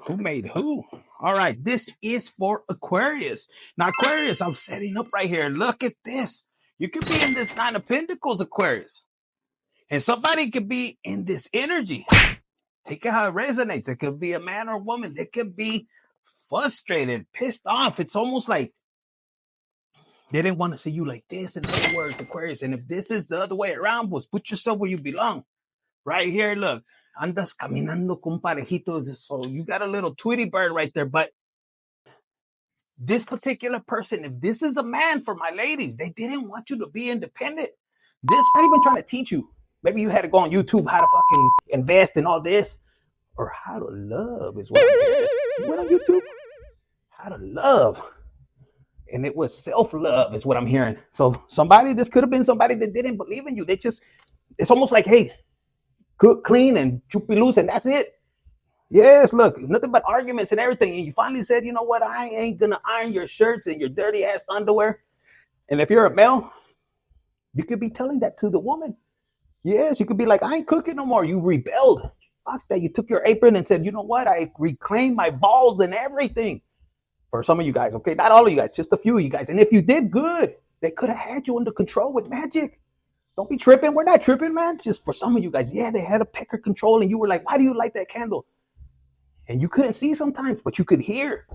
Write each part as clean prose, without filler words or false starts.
Who made who? All right, this is for Aquarius. Now, Aquarius, I'm setting up right here. Look at this. You could be in this Nine of Pentacles, Aquarius. And somebody could be in this energy. Take it how it resonates. It could be a man or a woman. They could be frustrated, pissed off. It's almost like they didn't want to see you like this. In other words, Aquarius. And if this is the other way around, pues put yourself where you belong. Right here, look. Andas caminando con parejitos. So you got a little Tweety bird right there. But this particular person, if this is a man for my ladies, they didn't want you to be independent. This not even trying to teach you. Maybe you had to go on YouTube how to fucking invest in all this. Or how to love is what I'm hearing. You went on YouTube? How to love. And it was self-love is what I'm hearing. So somebody, this could have been somebody that didn't believe in you. They just, it's almost like, hey, cook, clean, and chupi loose, and that's it. Yes, look, nothing but arguments and everything. And you finally said, you know what? I ain't going to iron your shirts and your dirty ass underwear. And if you're a male, you could be telling that to the woman. Yes, you could be like, I ain't cooking no more. You rebelled. Fuck that. You took your apron and said, you know what? I reclaimed my balls and everything. For some of you guys, okay? Not all of you guys, just a few of you guys. And if you did good, they could have had you under control with magic. Don't be tripping. We're not tripping, man. Just for some of you guys, yeah, they had a pecker control and you were like, why do you light that candle? And you couldn't see sometimes, but you could hear.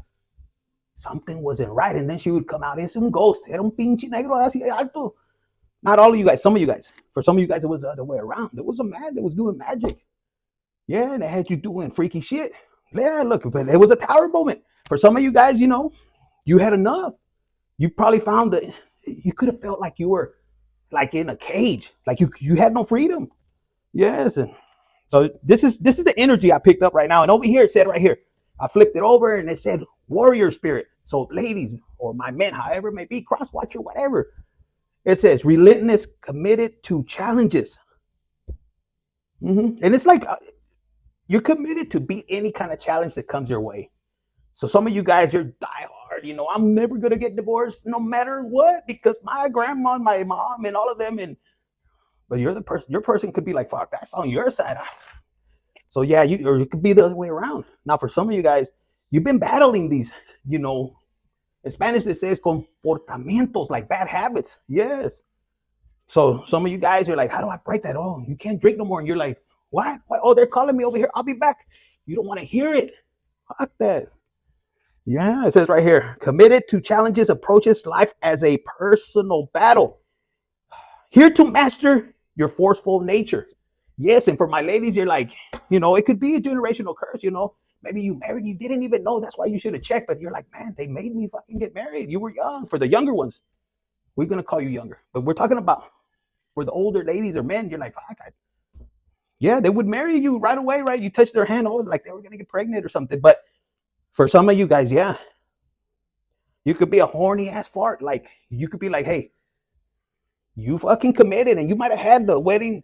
Something wasn't right. And then she would come out. Es un ghost. Era un pinche negro así alto. Not all of you guys, some of you guys. For some of you guys, it was the other way around. There was a man that was doing magic. Yeah, and they had you doing freaky shit. Yeah, look, but it was a tower moment. For some of you guys, you know, you had enough. You probably found that you could have felt like you were like in a cage, like you had no freedom. Yes, and so this is the energy I picked up right now. And over here, it said right here, I flipped it over and it said warrior spirit. So ladies or my men, however it may be, cross watcher, whatever. It says relentless, committed to challenges. And it's like you're committed to beat any kind of challenge that comes your way. So some of you guys, you're diehard. You know, I'm never going to get divorced no matter what because my grandma, my mom, and all of them. But you're the person, your person could be like, fuck, that's on your side. So yeah, or it could be the other way around. Now, for some of you guys, you've been battling these, you know, in Spanish, it says comportamientos, like bad habits. Yes. So some of you guys are like, how do I break that? Oh, you can't drink no more. And you're like, what? Oh, they're calling me over here. I'll be back. You don't want to hear it. Fuck that. Yeah, it says right here, committed to challenges, approaches life as a personal battle. Here to master your forceful nature. Yes, and for my ladies, you're like, you know, it could be a generational curse, you know. Maybe you married, you didn't even know. That's why you should have checked. But you're like, man, they made me fucking get married. You were young. For the younger ones, we're going to call you younger. But we're talking about for the older ladies or men, you're like, fuck, yeah, they would marry you right away, right? You touch their hand, oh, like they were going to get pregnant or something. But for some of you guys, yeah, you could be a horny ass fart. Like, you could be like, hey, you fucking committed. And you might have had the wedding,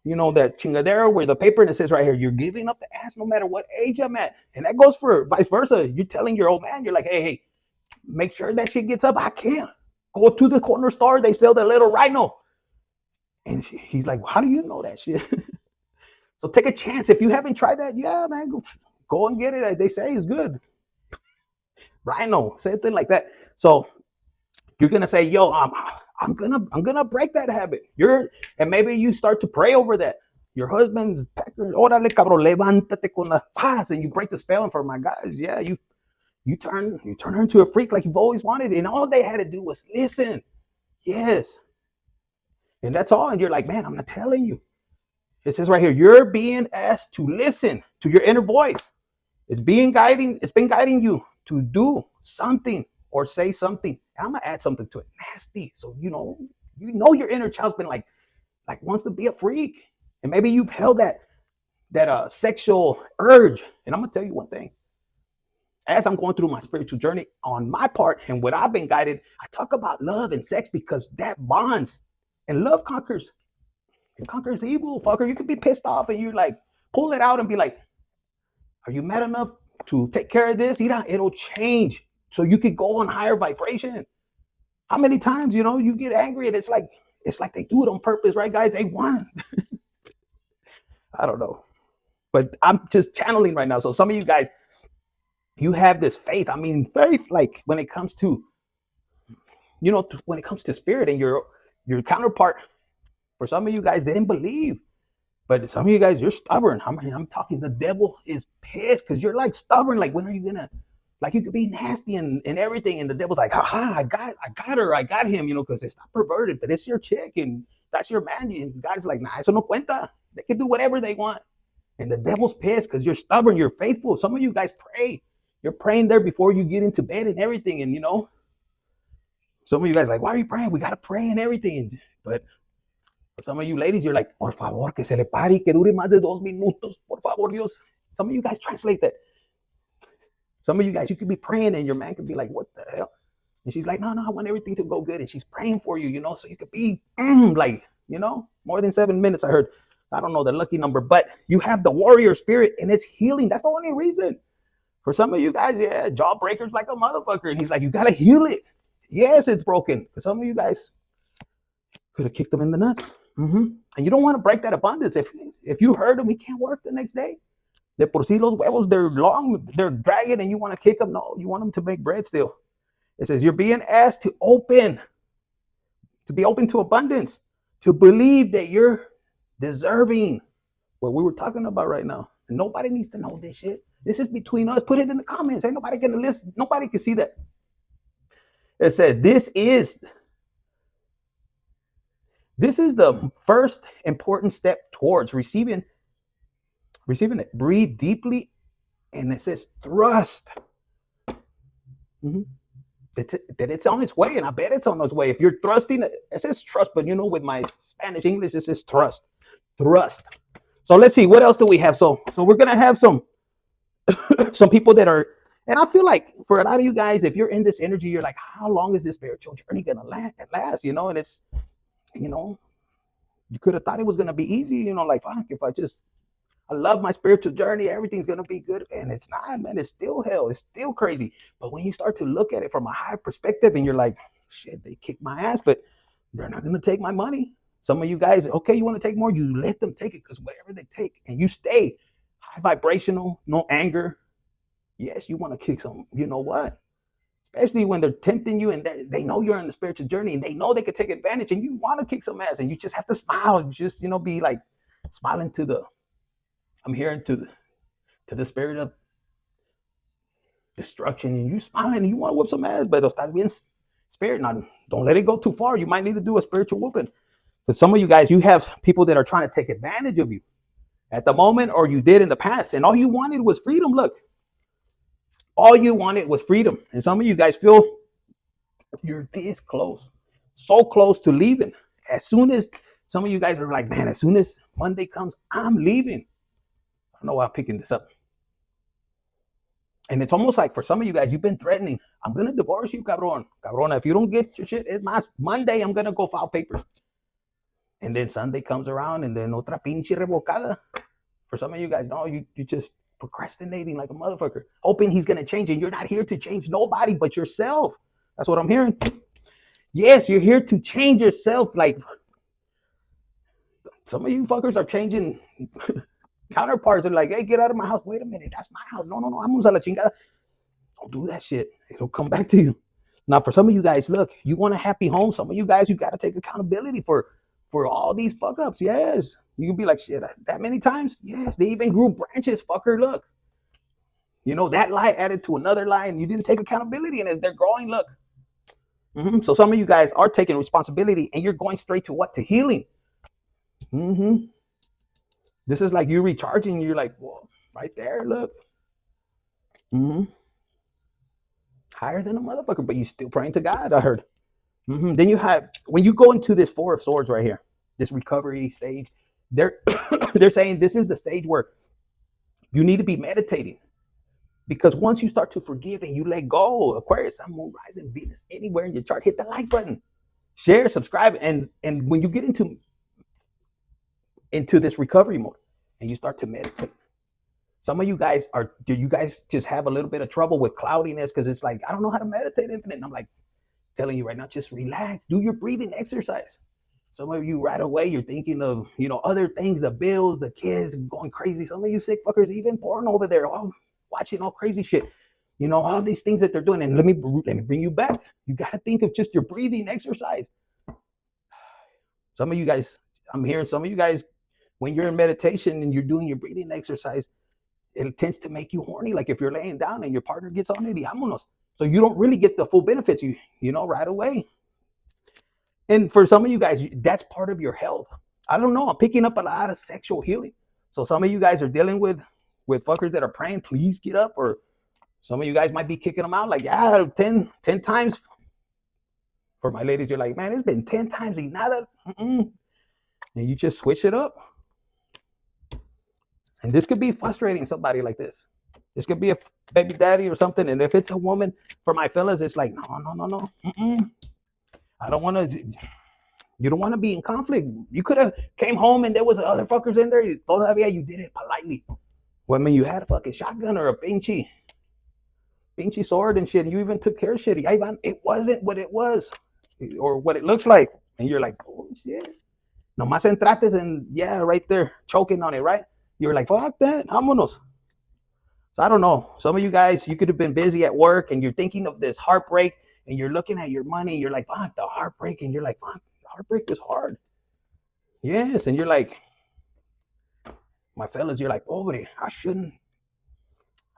you know, that chingadera where the paper and it says right here, you're giving up the ass no matter what age I'm at. And that goes for vice versa. You're telling your old man, you're like, hey, make sure that shit gets up. I can't. Go to the corner store. They sell the little rhino. And he's like, well, how do you know that shit? So take a chance. If you haven't tried that, yeah, man, go and get it. They say it's good. Rhino, same thing like that. So you're gonna say, yo, I'm gonna break that habit. And maybe you start to pray over that. Your husband's órale cabrón, levántate con la paz, and you break the spell. And for my guys, yeah, you turn her into a freak like you've always wanted, and all they had to do was listen. Yes, and that's all. And you're like, man, I'm not telling you. It says right here, you're being asked to listen to your inner voice. It's been guiding you to do something or say something. And I'm gonna add something to it, nasty. So you know your inner child's been like wants to be a freak, and maybe you've held that sexual urge. And I'm gonna tell you one thing. As I'm going through my spiritual journey on my part and what I've been guided, I talk about love and sex because that bonds, and love conquers. It conquers evil, fucker. You could be pissed off and you're like, pull it out and be like, are you mad enough to take care of this? It'll change. So you could go on higher vibration. How many times, you know, you get angry and it's like they do it on purpose, right, guys? They want. I don't know. But I'm just channeling right now. So some of you guys, You have this faith. I mean, faith, like when it comes to, when it comes to spirit and your counterpart, for some of you guys, they didn't believe. But some of you guys, you're stubborn. I mean, I'm talking, the devil is pissed because you're like stubborn. Like, when are you gonna, like, you could be nasty and everything, and the devil's like, haha, I got her, I got him, because it's not perverted, but it's your chick and that's your man. And God's like, nah, eso no cuenta. They can do whatever they want. And the devil's pissed because you're stubborn, you're faithful. Some of you guys pray. You're praying there before you get into bed and everything. And some of you guys are like, why are you praying? We gotta pray and everything. But for some of you ladies, you're like, por favor, que se le pare, que dure más de 2 minutos, por favor, Dios. Some of you guys translate that. Some of you guys, you could be praying and your man could be like, what the hell? And she's like, no, I want everything to go good. And she's praying for you, so you could be like, more than 7 minutes, I heard. I don't know the lucky number, but you have the warrior spirit and it's healing. That's the only reason. For some of you guys, yeah, jawbreakers like a motherfucker. And he's like, you got to heal it. Yes, it's broken. For some of you guys, could have kicked them in the nuts. And you don't want to break that abundance. If you hurt him, he can't work the next day. De por sí los huevos, they're long, they're dragging, and you want to kick them. No, you want them to make bread still. It says you're being asked to be open to abundance, to believe that you're deserving. What we were talking about right now. And nobody needs to know this shit. This is between us. Put it in the comments. Ain't nobody gonna listen. Nobody can see that. It says this is the first important step towards receiving it. Breathe deeply, and it says thrust. It's on its way, and I bet it's on its way. If you're thrusting, it says trust, but with my Spanish English, it says thrust. So let's see, what else do we have? So we're gonna have some people that are, and I feel like for a lot of you guys, if you're in this energy, you're like, how long is this spiritual journey gonna last? And it's, you could have thought it was gonna be easy, like, fuck, if I love my spiritual journey, everything's gonna be good. And it's not, man. It's still hell. It's still crazy. But when you start to look at it from a higher perspective, and you're like, shit, they kicked my ass, but they're not gonna take my money. Some of you guys, okay, you want to take more, you let them take it, because whatever they take, and you stay high vibrational, no anger. Yes, you want to kick some, you know what? Especially when they're tempting you and they know you're on the spiritual journey and they know they could take advantage, and you want to kick some ass, and you just have to smile. Just, be like smiling I'm hearing to the spirit of destruction, and you smiling and you want to whip some ass, but estás bien spirit. Now, don't let it go too far. You might need to do a spiritual whooping. Because some of you guys, you have people that are trying to take advantage of you at the moment, or you did in the past, and all you wanted was freedom. Look, all you wanted was freedom. And some of you guys feel you're this close, so close to leaving. As soon as some of you guys are like, man, as soon as Monday comes, I'm leaving. I don't know why I'm picking this up. And it's almost like for some of you guys, you've been threatening, I'm going to divorce you, cabrón. Cabrona, if you don't get your shit, it's my Monday, I'm going to go file papers. And then Sunday comes around, and then otra pinche revocada. For some of you guys, no, you just procrastinating like a motherfucker, hoping he's going to change. And you're not here to change nobody but yourself. That's what I'm hearing. Yes, you're here to change yourself. Like, some of you fuckers are changing counterparts. Are like, hey, get out of my house. Wait a minute, that's my house. No, vamos a la chingada. Don't do that shit. It'll come back to you. Now, for some of you guys, look, you want a happy home. Some of you guys, you got to take accountability for all these fuck ups. Yes. You can be like, shit, that many times? Yes. They even grew branches, fucker. Look. That lie added to another lie, and you didn't take accountability, and as they're growing, look. So some of you guys are taking responsibility, and you're going straight to what? To healing. This is like you recharging. You're like, whoa, right there, look. Higher than a motherfucker, but you still praying to God, I heard. Then you have, when you go into this Four of Swords right here, this recovery stage, they're saying this is the stage where you need to be meditating. Because once you start to forgive and you let go, Aquarius, Sun, Moon, Rising, Venus, anywhere in your chart, hit the like button, share, subscribe, and when you get into this recovery mode and you start to meditate, some of you guys just have a little bit of trouble with cloudiness, because it's like, I don't know how to meditate infinite. And I'm like telling you right now, just relax, do your breathing exercise. Some of you right away, you're thinking of, other things, the bills, the kids, going crazy. Some of you sick fuckers, even porn over there, watching all crazy shit. You know, all these things that they're doing. And let me bring you back. You got to think of just your breathing exercise. Some of you guys, I'm hearing some of you guys, when you're in meditation and you're doing your breathing exercise, it tends to make you horny. Like if you're laying down and your partner gets on it, vámonos. So you don't really get the full benefits, you know, right away. And for some of you guys, that's part of your health. I don't know. I'm picking up a lot of sexual healing. So some of you guys are dealing with fuckers that are praying, please get up. Or some of you guys might be kicking them out like, yeah, 10 times. For my ladies, you're like, man, it's been 10 times y nada. And you just switch it up. And this could be frustrating somebody like this. This could be a baby daddy or something. And if it's a woman, for my fellas, it's like, no. I don't want to. You don't want to be in conflict. You could have came home and there was other fuckers in there. Todavía you did it politely. Well, I mean, you had a fucking shotgun or a pinche sword and shit. And you even took care of shit. It wasn't what it was or what it looks like. And you're like, oh shit. Nomás entrates and yeah, right there, choking on it, right? You're like, fuck that, vámonos. So I don't know. Some of you guys, you could have been busy at work and you're thinking of this heartbreak and you're looking at your money and you're like, fuck, the heartbreak. And you're like, fuck, the heartbreak was hard. Yes. And you're like, my fellas, you're like, pobre, I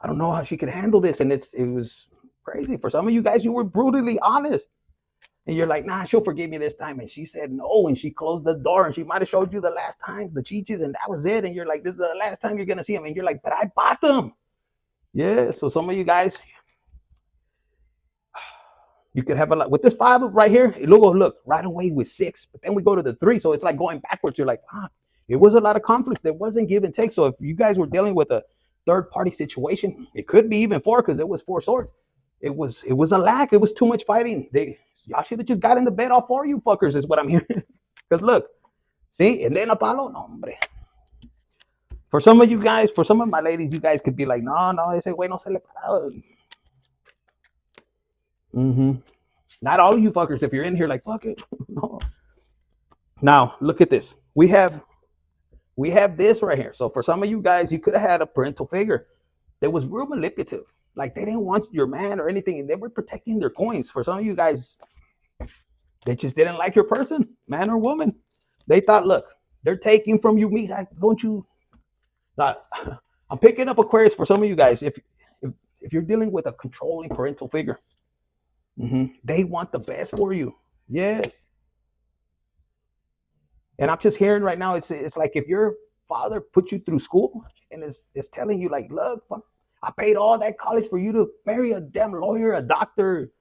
don't know how she could handle this. And it was crazy. For some of you guys, you were brutally honest. And you're like, nah, she'll forgive me this time. And she said no. And she closed the door. And she might have showed you the last time, the chichis, and that was it. And you're like, this is the last time you're going to see them. And you're like, but I bought them. Yeah. So some of you guys, you could have a lot. With this 5 right here, look, right away with 6. But then we go to the 3. So it's like going backwards. You're like, it was a lot of conflicts. There wasn't give and take. So if you guys were dealing with a third-party situation, it could be even 4 because it was 4 swords. It was a lack. It was too much fighting. Y'all should have just got in the bed all 4 of you fuckers is what I'm hearing. Because look, see, and then a palo, no, hombre. For some of you guys, for some of my ladies, you guys could be like, no, ese güey no se le paraba. Not all of you fuckers, if you're in here like, fuck it. No. Now, look at this. We have this right here. So for some of you guys, you could have had a parental figure that was real manipulative. Like they didn't want your man or anything, and they were protecting their coins. For some of you guys, they just didn't like your person, man or woman. They thought, look, they're taking from you, me. Don't you? I'm picking up Aquarius for some of you guys. If you're dealing with a controlling parental figure, they want the best for you. Yes. And I'm just hearing right now, it's like if your father put you through school and is telling you like, look, fuck, I paid all that college for you to marry a damn lawyer, a doctor,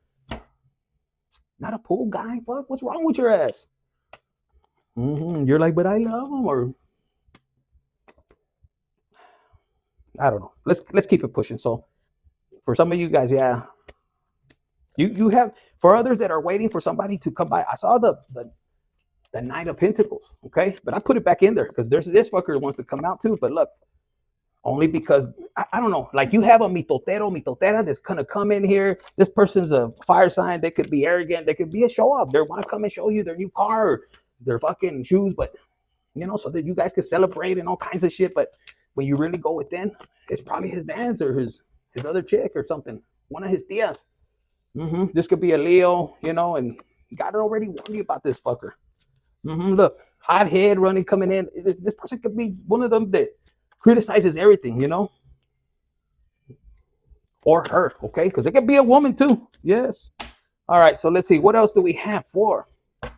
not a pool guy. Fuck, what's wrong with your ass? You're like, but I love him, or I don't know. Let's keep it pushing. So for some of you guys, yeah, you have, for others that are waiting for somebody to come by. I saw the Knight of Pentacles, okay, but I put it back in there because there's this fucker that wants to come out too. But look, only because I don't know, like you have a mitotera that's gonna come in here. This person's a fire sign. They could be arrogant. They could be a show off. They want to come and show you their new car or their fucking shoes, but you know, so that you guys could celebrate and all kinds of shit. But when you really go within, it's probably his dance or his other chick or something. One of his tias. This could be a Leo, you know, and God already warned you about this fucker. Look, hot head running, coming in. This person could be one of them that criticizes everything, you know, or her, okay? Because it could be a woman too. Yes. All right, so let's see. What else do we have for? I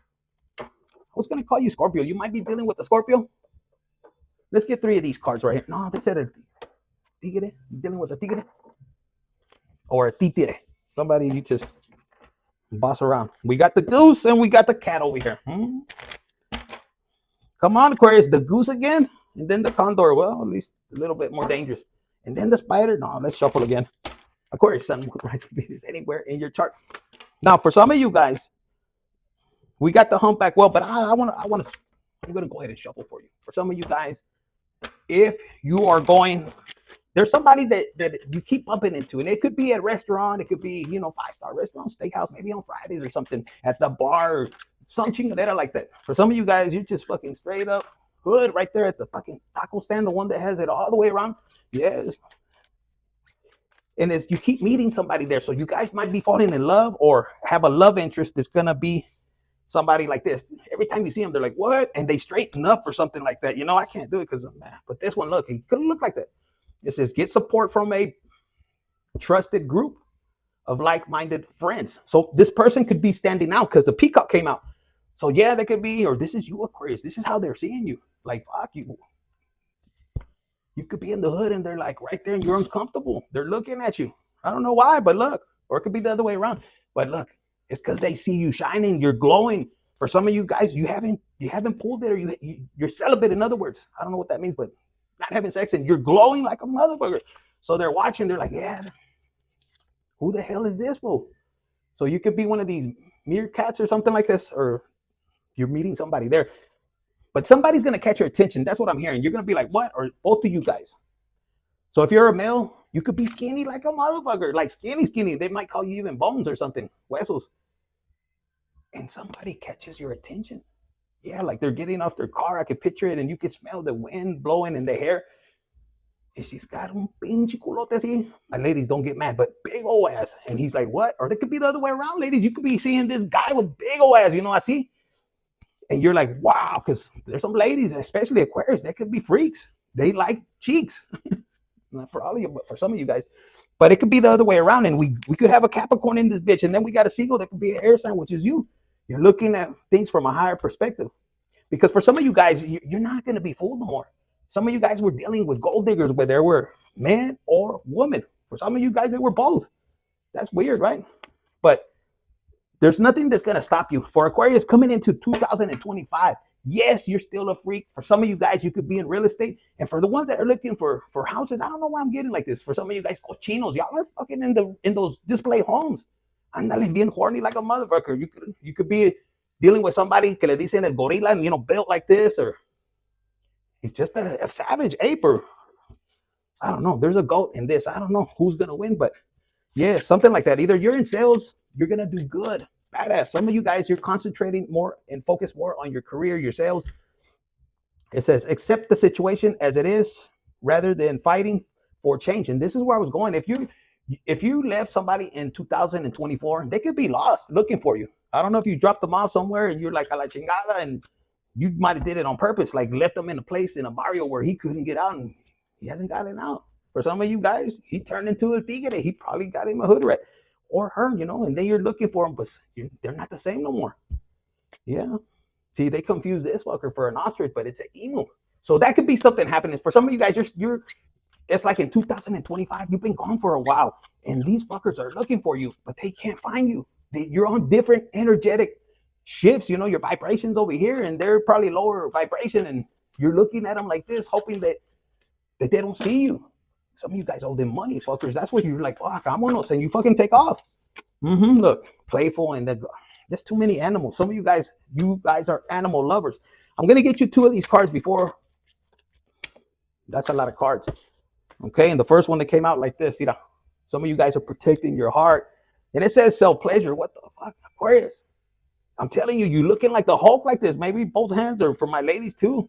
was going to call you Scorpio. You might be dealing with a Scorpio. Let's get 3 of these cards right here. No, they said a tigre. Dealing with a tigre or a titire. Somebody you just boss around. We got the goose and we got the cat over here. Come on, Aquarius. The goose again? And then the condor. Well, at least a little bit more dangerous. And then the spider. No, let's shuffle again. Aquarius, sun, moon, rising, Venus, anywhere in your chart. Now, for some of you guys, we got the humpback. Well, but I'm going to go ahead and shuffle for you. For some of you guys, if you are going, there's somebody that you keep bumping into, and it could be at a restaurant. It could be, you know, 5-star restaurant, steakhouse, maybe on Fridays or something, at the bar, or some chingadera like that. For some of you guys, you're just fucking straight up hood right there at the fucking taco stand, the one that has it all the way around. Yes. And as you keep meeting somebody there, so you guys might be falling in love or have a love interest that's gonna be somebody like this. Every time you see them, they're like, what? And they straighten up or something like that. I can't do it because I'm mad. But this one, look, it could look like that. It says get support from a trusted group of like-minded friends. So this person could be standing out because the peacock came out. So yeah, they could be, or this is you, Aquarius. This is how they're seeing you. Like, fuck you. You could be in the hood and they're like right there and you're uncomfortable. They're looking at you. I don't know why, but look. Or it could be the other way around. But look, it's because they see you shining. You're glowing. For some of you guys, you haven't pulled it, or you're celibate. In other words, I don't know what that means, but not having sex and you're glowing like a motherfucker. So they're watching. They're like, yeah, who the hell is this fool? So you could be one of these meerkats or something like this, or you're meeting somebody there. But somebody's going to catch your attention. That's what I'm hearing. You're going to be like, what? Or both of you guys. So if you're a male, you could be skinny like a motherfucker. Like skinny. They might call you even bones or something. Huesos. And somebody catches your attention. Yeah, like they're getting off their car. I could picture it, and you could smell the wind blowing in the hair. And she's got un pinche culote así. My ladies, don't get mad, but big old ass. And he's like, what? Or it could be the other way around, ladies. You could be seeing this guy with big old ass, I see. And you're like, wow, because there's some ladies, especially Aquarius, they could be freaks. They like cheeks. Not for all of you, but for some of you guys. But it could be the other way around. And we could have a Capricorn in this bitch. And then we got a Seagull that could be an air sign, which is you. You're looking at things from a higher perspective. Because for some of you guys, you're not going to be fooled no more. Some of you guys were dealing with gold diggers, where there were men or women. For some of you guys, they were both. That's weird, right? But there's nothing that's going to stop you. For Aquarius coming into 2025, yes, you're still a freak. For some of you guys, you could be in real estate. And for the ones that are looking for houses, I don't know why I'm getting like this. For some of you guys, cochinos, y'all are fucking in those display homes. Andale being horny like a motherfucker. You could be dealing with somebody que le dicen el gorila, and, built like this, or he's just a savage ape, or I don't know. There's a goat in this. I don't know who's going to win, but yeah, something like that. Either you're in sales, you're going to do good. Badass. Some of you guys, you're concentrating more and focus more on your career, your sales. It says, accept the situation as it is rather than fighting for change. And this is where I was going. If you left somebody in 2024, they could be lost looking for you. I don't know if you dropped them off somewhere and you're like a la chingada, and you might have did it on purpose, like left them in a place in a barrio where he couldn't get out, and he hasn't gotten out. For some of you guys, he turned into a tigre. He probably got him a hood rat or her, and then you're looking for them, but they're not the same no more. Yeah. See, they confuse this fucker for an ostrich, but it's an emu. So that could be something happening. For some of you guys, it's like in 2025, you've been gone for a while, and these fuckers are looking for you, but they can't find you. You're on different energetic shifts. Your vibrations over here, and they're probably lower vibration, and you're looking at them like this, hoping that they don't see you. Some of you guys owe them money, fuckers. That's what you're like, fuck, vámonos, and you fucking take off. Look, playful, and there's too many animals. Some of you guys are animal lovers. I'm gonna get you two of these cards before. That's a lot of cards. Okay, and the first one that came out like this, some of you guys are protecting your heart. And it says self-pleasure. What the fuck, Aquarius? I'm telling you, you looking like the Hulk like this. Maybe both hands are for my ladies too.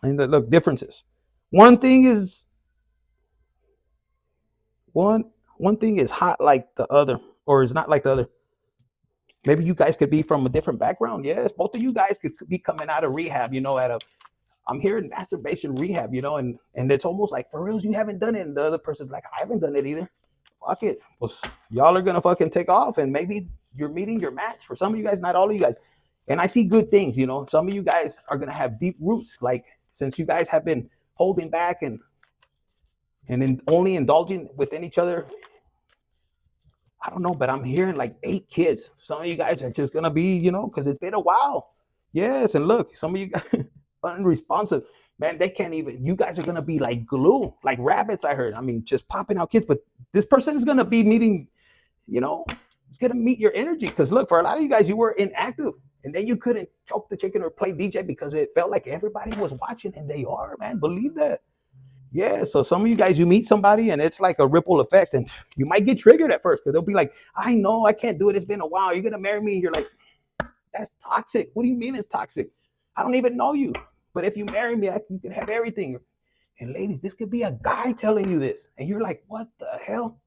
And look, differences. One thing is hot like the other, or is not like the other. Maybe you guys could be from a different background. Yes, both of you guys could be coming out of rehab, I'm here in masturbation rehab, and it's almost like, for reals, you haven't done it. And the other person's like, I haven't done it either. Fuck it. Well, y'all are going to fucking take off, and maybe you're meeting your match. For some of you guys, not all of you guys. And I see good things, Some of you guys are going to have deep roots. Like, since you guys have been holding back and only indulging within each other, I don't know, but I'm hearing like 8 kids. Some of you guys are just going to be, because it's been a while. Yes, and look, some of you guys unresponsive. Man, they can't even, you guys are going to be like glue, like rabbits, I heard. I mean, just popping out kids. But this person is going to be meeting, it's going to meet your energy. Because look, for a lot of you guys, you were inactive. And then you couldn't choke the chicken or play DJ because it felt like everybody was watching. And they are, man. Believe that. Yeah, so some of you guys, you meet somebody and it's like a ripple effect. And you might get triggered at first because they'll be like, I know, I can't do it. It's been a while. You're going to marry me. And you're like, that's toxic. What do you mean it's toxic? I don't even know you. But if you marry me, you can have everything. And ladies, this could be a guy telling you this. And you're like, what the hell?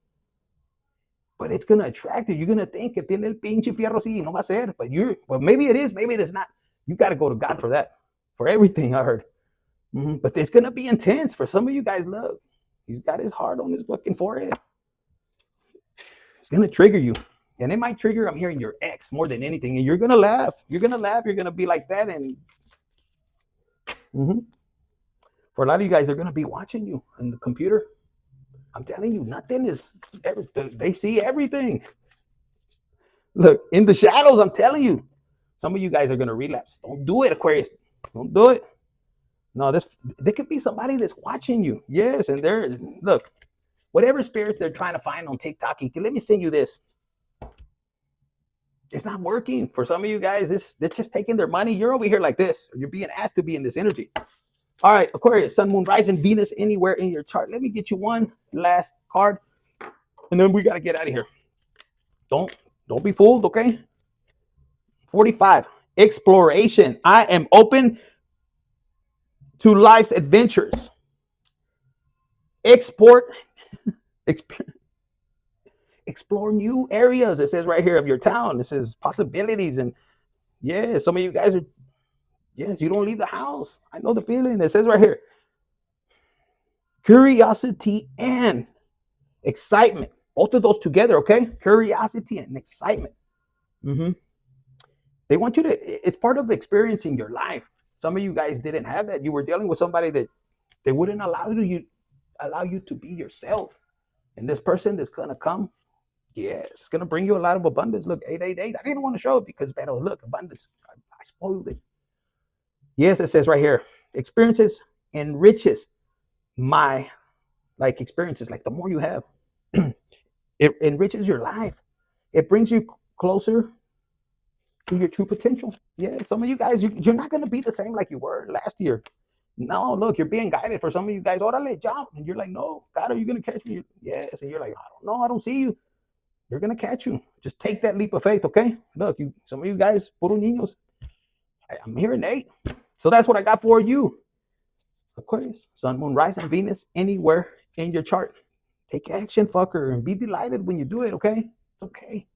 But it's going to attract you. You're going to think que tiene el pinche fierro así, no va a ser. But maybe it is, maybe it is not. You got to go to God for that, for everything I heard. But it's going to be intense. For some of you guys, look, he's got his heart on his fucking forehead. It's going to trigger you. And it might trigger, I'm hearing, your ex more than anything. And you're going to laugh. You're going to laugh. You're going to be like that. And for a lot of you guys, they're going to be watching you in the computer. I'm telling you, nothing is ever, they see everything. Look, in the shadows, I'm telling you. Some of you guys are going to relapse. Don't do it, Aquarius. Don't do it. No, there could be somebody that's watching you. Yes, and look, whatever spirits they're trying to find on TikTok, let me send you this. It's not working. For some of you guys, they're just taking their money. You're over here like this. You're being asked to be in this energy. All right, Aquarius, Sun, Moon, Rising, Venus, anywhere in your chart. Let me get you one last card, and then we got to get out of here. Don't be fooled, okay? 45, exploration. I am open to life's adventures. Explore new areas. It says right here of your town. It says possibilities. And yeah, some of you guys are, yes, you don't leave the house. I know the feeling. It says right here, curiosity and excitement. Both of those together, okay? Curiosity and excitement. They want you to, it's part of experiencing your life. Some of you guys didn't have that. You were dealing with somebody that they wouldn't allow you to be yourself. And this person that's going to come, yes, it's going to bring you a lot of abundance. Look, 888. I didn't want to show it because, but look, abundance. I spoiled it. Yes, it says right here, experiences enriches my, like experiences, like the more you have, it enriches your life. It brings you closer to your true potential. Yeah, some of you guys, you're not going to be the same like you were last year. No, look, you're being guided. For some of you guys, orale, jump. And you're like, no, God, are you going to catch me? Yes. And you're like, I don't know, I don't see you. They're going to catch you. Just take that leap of faith, okay? Look, some of you guys, puro niños, I'm hearing 8. So that's what I got for you. Aquarius, Sun, Moon, Rising, Venus, anywhere in your chart. Take action, fucker, and be delighted when you do it, okay? It's okay.